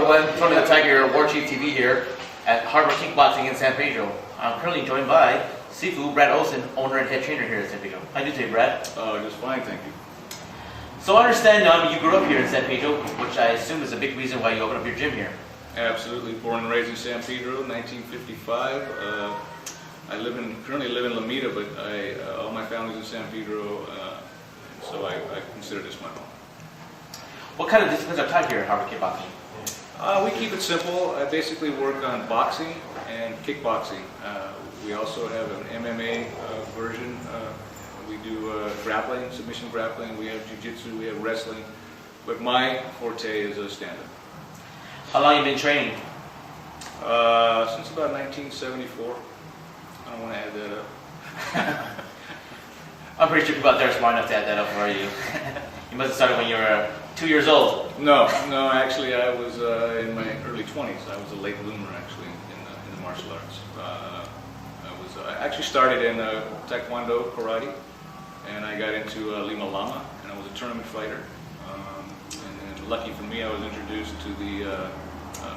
everyone, Tony the Tiger, Warchief TV here at Harbor Kickboxing in San Pedro. I'm currently joined by SIFU Brad Olsen, owner and head trainer here at San Pedro. How do you do, Brad? Just fine, thank you. So I understand you grew up here in San Pedro, which I assume is a big reason why you opened up your gym here. Absolutely, born and raised in San Pedro, 1955. I currently live in Lomita, but all my family's in San Pedro, so I consider this my home. What kind of disciplines are taught here at Harbor Kickboxing? We keep it simple. I basically work on boxing and kickboxing. We also have an MMA version. We do grappling, submission grappling. We have jiu-jitsu, we have wrestling. But my forte is a stand-up. How long have you been training? Since about 1974. I don't want to add that up. I'm pretty sure people out there are smart enough to add that up for you. You must have started when you were 2 years old. No, actually I was in my early 20s. I was a late bloomer actually in the martial arts. I actually started in Taekwondo, karate, and I got into Lima Lama, and I was a tournament fighter. And then lucky for me, I was introduced to the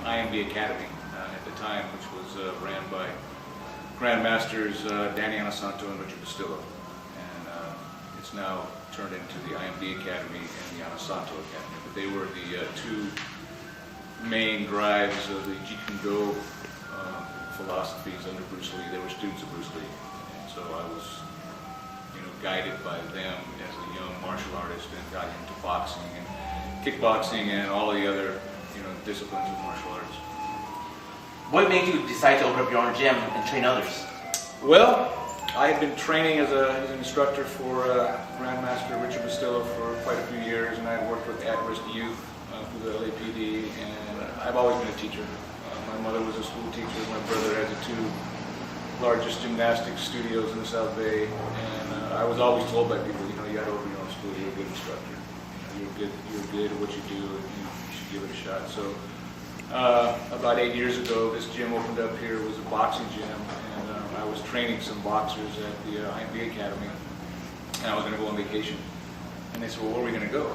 IMD Academy at the time, which was ran by Grandmasters Danny Anasanto and Richard Castillo. It's now turned into the IMD Academy and the Anasanto Academy. But they were the two main drives of the Jeet Kune Do philosophies under Bruce Lee. They were students of Bruce Lee. And so I was guided by them as a young martial artist and got into boxing and kickboxing and all the other disciplines of martial arts. What made you decide to open up your own gym and train others? Well, I had been training as an instructor for Grandmaster Richard Castillo for quite a few years, and I had worked with at-risk youth through the LAPD, and I've always been a teacher. My mother was a school teacher. My brother has the two largest gymnastics studios in the South Bay, and I was always told by people, you got to open your own school. You're a good instructor. You're good at what you do, and you should give it a shot. So about 8 years ago, this gym opened up here. It was a boxing gym, and I was training some boxers at the IMD Academy, and I was going to go on vacation. And they said, well, where are we going to go?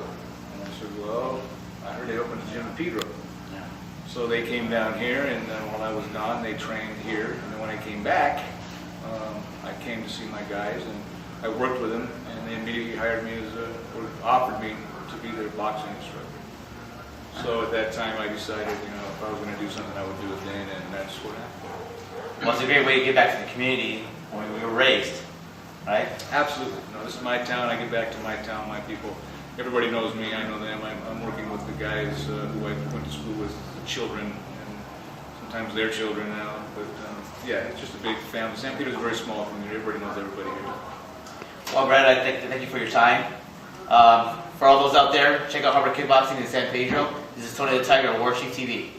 And I said, well, I heard they opened a gym in Pedro. Yeah. So they came down here, and while I was gone, they trained here. And then when I came back, I came to see my guys, and I worked with them, and they immediately hired me or offered me to be their boxing instructor. So at that time, I decided, if I was going to do something, I would do it then, and that's what happened. Well, it's a great way to get back to the community where we were raised, right? Absolutely. This is my town. I get back to my town, my people. Everybody knows me. I know them. I'm working with the guys who I went to school with, the children, and sometimes their children now. But yeah, it's just a big family. San Pedro is a very small community. Everybody knows everybody here. Well, Brad, I thank you for your time. For all those out there, check out Harbor Kickboxing in San Pedro. This is Tony the Tiger on Warchief TV.